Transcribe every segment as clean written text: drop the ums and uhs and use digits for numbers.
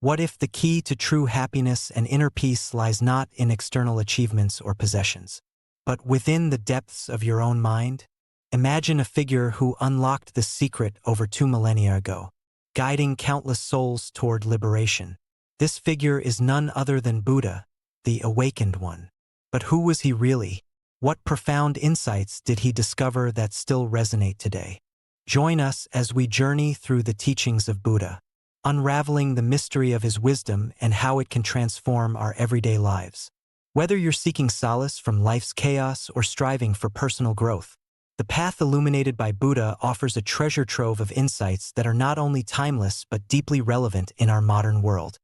What if the key to true happiness and inner peace lies not in external achievements or possessions, but within the depths of your own mind? Imagine a figure who unlocked this secret over 2 millennia ago, guiding countless souls toward liberation. This figure is none other than Buddha, the awakened one. But who was he really? What profound insights did he discover that still resonate today? Join us as we journey through the teachings of Buddha, unraveling the mystery of his wisdom and how it can transform our everyday lives. Whether you're seeking solace from life's chaos or striving for personal growth, the path illuminated by Buddha offers a treasure trove of insights that are not only timeless but deeply relevant in our modern world.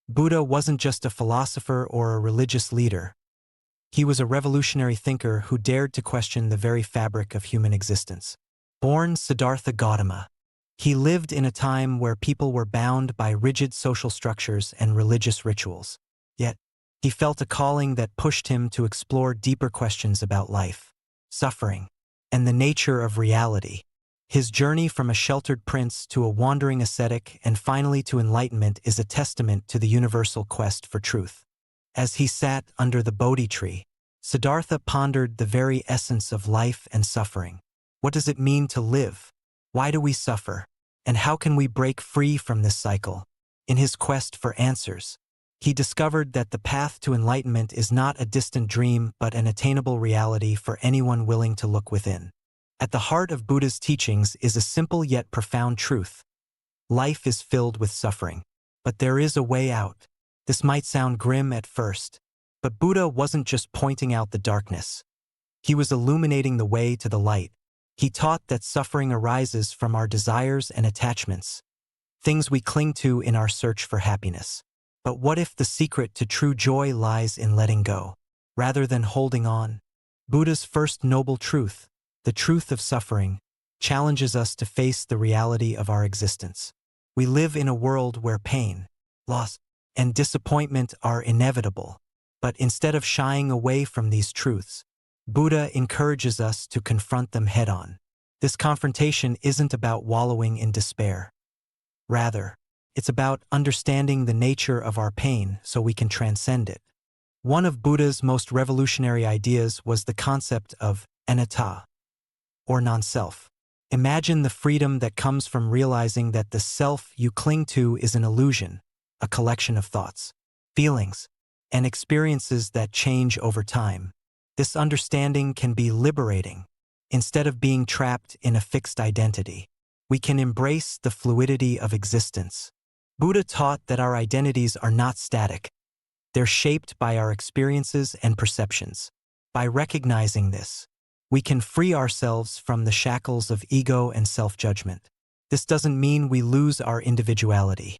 Buddha wasn't just a philosopher or a religious leader. He was a revolutionary thinker who dared to question the very fabric of human existence. Born Siddhartha Gautama, he lived in a time where people were bound by rigid social structures and religious rituals. Yet, he felt a calling that pushed him to explore deeper questions about life, suffering, and the nature of reality. His journey from a sheltered prince to a wandering ascetic and finally to enlightenment is a testament to the universal quest for truth. As he sat under the Bodhi tree, Siddhartha pondered the very essence of life and suffering. What does it mean to live? Why do we suffer? And how can we break free from this cycle? In his quest for answers, he discovered that the path to enlightenment is not a distant dream but an attainable reality for anyone willing to look within. At the heart of Buddha's teachings is a simple yet profound truth. Life is filled with suffering, but there is a way out. This might sound grim at first, but Buddha wasn't just pointing out the darkness. He was illuminating the way to the light. He taught that suffering arises from our desires and attachments, things we cling to in our search for happiness. But what if the secret to true joy lies in letting go, rather than holding on? Buddha's first noble truth, the truth of suffering, challenges us to face the reality of our existence. We live in a world where pain, loss, and disappointment are inevitable. But instead of shying away from these truths, Buddha encourages us to confront them head-on. This confrontation isn't about wallowing in despair. Rather, it's about understanding the nature of our pain so we can transcend it. One of Buddha's most revolutionary ideas was the concept of anatta, or non-self. Imagine the freedom that comes from realizing that the self you cling to is an illusion, a collection of thoughts, feelings, and experiences that change over time. This understanding can be liberating. Instead of being trapped in a fixed identity, we can embrace the fluidity of existence. Buddha taught that our identities are not static. They're shaped by our experiences and perceptions. By recognizing this, we can free ourselves from the shackles of ego and self-judgment. This doesn't mean we lose our individuality.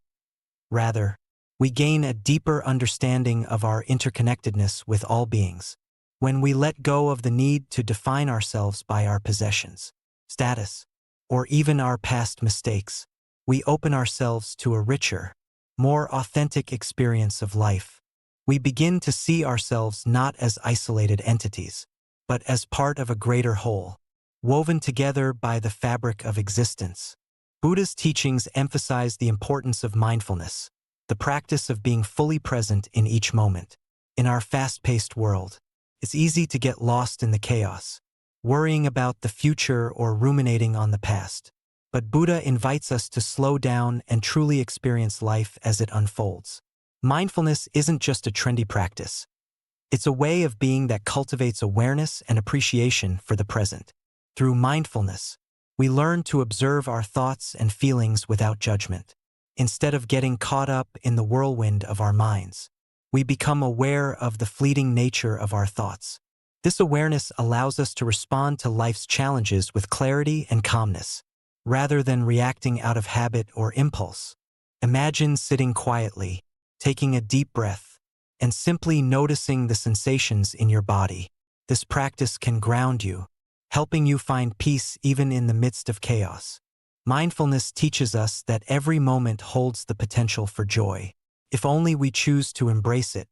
Rather, we gain a deeper understanding of our interconnectedness with all beings. When we let go of the need to define ourselves by our possessions, status, or even our past mistakes, we open ourselves to a richer, more authentic experience of life. We begin to see ourselves not as isolated entities, but as part of a greater whole, woven together by the fabric of existence. Buddha's teachings emphasize the importance of mindfulness, the practice of being fully present in each moment. In our fast-paced world, it's easy to get lost in the chaos, worrying about the future or ruminating on the past. But Buddha invites us to slow down and truly experience life as it unfolds. Mindfulness isn't just a trendy practice. It's a way of being that cultivates awareness and appreciation for the present. Through mindfulness, we learn to observe our thoughts and feelings without judgment. Instead of getting caught up in the whirlwind of our minds, we become aware of the fleeting nature of our thoughts. This awareness allows us to respond to life's challenges with clarity and calmness, rather than reacting out of habit or impulse. Imagine sitting quietly, taking a deep breath, and simply noticing the sensations in your body. This practice can ground you, helping you find peace even in the midst of chaos. Mindfulness teaches us that every moment holds the potential for joy, if only we choose to embrace it.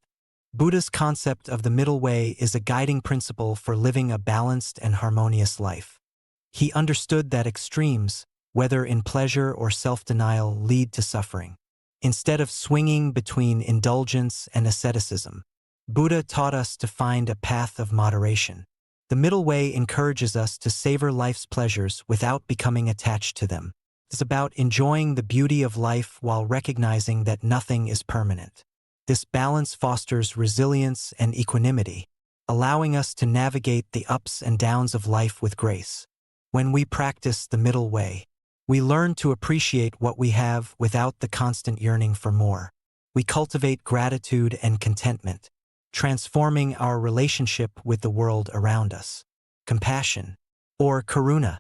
Buddha's concept of the middle way is a guiding principle for living a balanced and harmonious life. He understood that extremes, whether in pleasure or self-denial, lead to suffering. Instead of swinging between indulgence and asceticism, Buddha taught us to find a path of moderation. The middle way encourages us to savor life's pleasures without becoming attached to them. It's about enjoying the beauty of life while recognizing that nothing is permanent. This balance fosters resilience and equanimity, allowing us to navigate the ups and downs of life with grace. When we practice the middle way, we learn to appreciate what we have without the constant yearning for more. We cultivate gratitude and contentment, transforming our relationship with the world around us. Compassion, or karuna,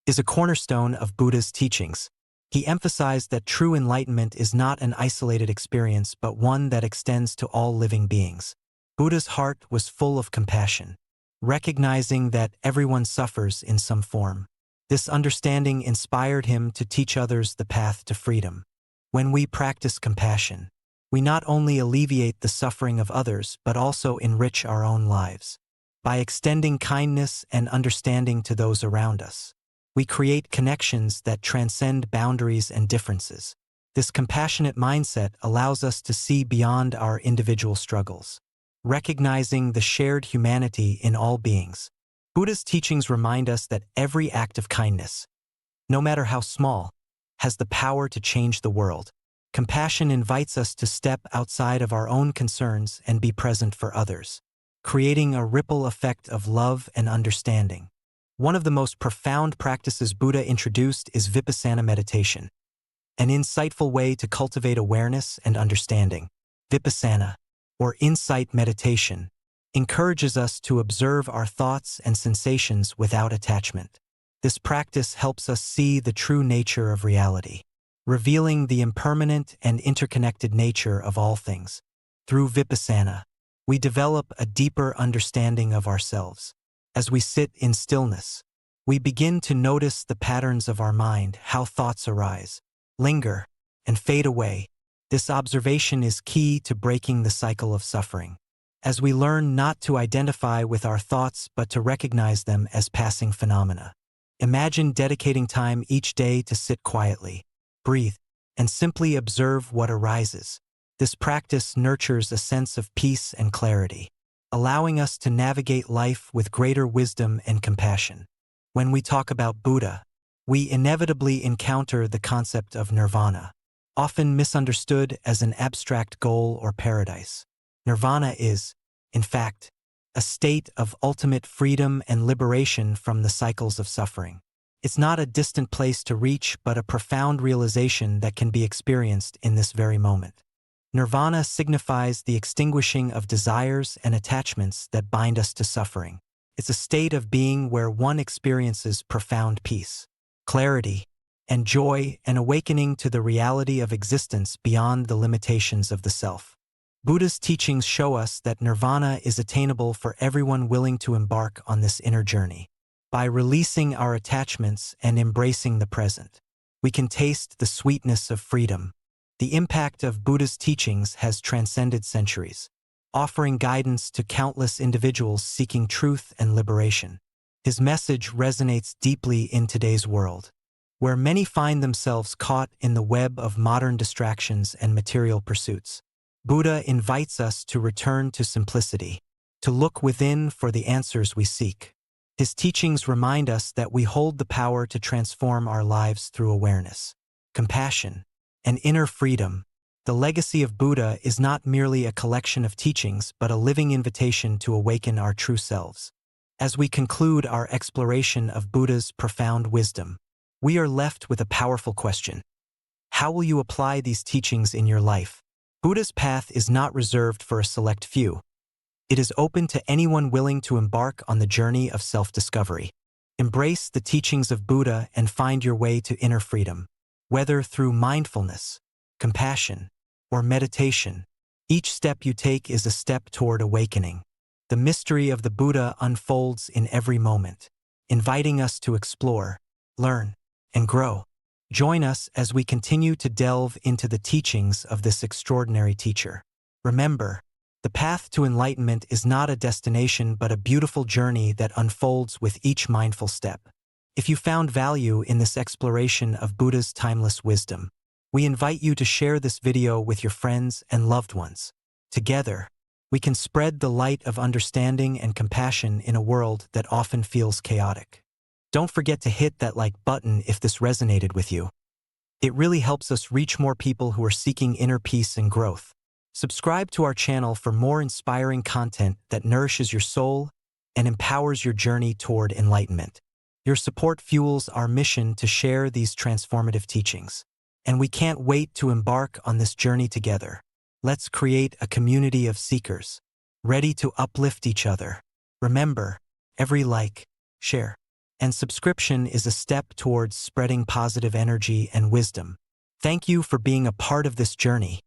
is a cornerstone of Buddha's teachings. He emphasized that true enlightenment is not an isolated experience but one that extends to all living beings. Buddha's heart was full of compassion, recognizing that everyone suffers in some form. This understanding inspired him to teach others the path to freedom. When we practice compassion, we not only alleviate the suffering of others but also enrich our own lives. By extending kindness and understanding to those around us, we create connections that transcend boundaries and differences. This compassionate mindset allows us to see beyond our individual struggles, recognizing the shared humanity in all beings. Buddha's teachings remind us that every act of kindness, no matter how small, has the power to change the world. Compassion invites us to step outside of our own concerns and be present for others, creating a ripple effect of love and understanding. One of the most profound practices Buddha introduced is vipassana meditation, an insightful way to cultivate awareness and understanding. Vipassana, or insight meditation, encourages us to observe our thoughts and sensations without attachment. This practice helps us see the true nature of reality, revealing the impermanent and interconnected nature of all things. Through vipassana, we develop a deeper understanding of ourselves. As we sit in stillness, we begin to notice the patterns of our mind, how thoughts arise, linger, and fade away. This observation is key to breaking the cycle of suffering. As we learn not to identify with our thoughts but to recognize them as passing phenomena. Imagine dedicating time each day to sit quietly, breathe, and simply observe what arises. This practice nurtures a sense of peace and clarity, allowing us to navigate life with greater wisdom and compassion. When we talk about Buddha, we inevitably encounter the concept of nirvana, often misunderstood as an abstract goal or paradise. Nirvana is, in fact, a state of ultimate freedom and liberation from the cycles of suffering. It's not a distant place to reach but a profound realization that can be experienced in this very moment. Nirvana signifies the extinguishing of desires and attachments that bind us to suffering. It's a state of being where one experiences profound peace, clarity, and joy, and awakening to the reality of existence beyond the limitations of the self. Buddha's teachings show us that nirvana is attainable for everyone willing to embark on this inner journey. By releasing our attachments and embracing the present, we can taste the sweetness of freedom. The impact of Buddha's teachings has transcended centuries, offering guidance to countless individuals seeking truth and liberation. His message resonates deeply in today's world, where many find themselves caught in the web of modern distractions and material pursuits. Buddha invites us to return to simplicity, to look within for the answers we seek. His teachings remind us that we hold the power to transform our lives through awareness, compassion, and inner freedom. The legacy of Buddha is not merely a collection of teachings but a living invitation to awaken our true selves. As we conclude our exploration of Buddha's profound wisdom, we are left with a powerful question. How will you apply these teachings in your life? Buddha's path is not reserved for a select few. It is open to anyone willing to embark on the journey of self-discovery. Embrace the teachings of Buddha and find your way to inner freedom. Whether through mindfulness, compassion, or meditation, each step you take is a step toward awakening. The mystery of the Buddha unfolds in every moment, inviting us to explore, learn, and grow. Join us as we continue to delve into the teachings of this extraordinary teacher. Remember, the path to enlightenment is not a destination but a beautiful journey that unfolds with each mindful step. If you found value in this exploration of Buddha's timeless wisdom, We invite you to share this video with your friends and loved ones. Together, we can spread the light of understanding and compassion in a world that often feels chaotic. Don't forget to hit that like button if this resonated with you. It really helps us reach more people who are seeking inner peace and growth. Subscribe to our channel for more inspiring content that nourishes your soul and empowers your journey toward enlightenment. Your support fuels our mission to share these transformative teachings. And we can't wait to embark on this journey together. Let's create a community of seekers, ready to uplift each other. Remember, every like, share, and subscription is a step towards spreading positive energy and wisdom. Thank you for being a part of this journey.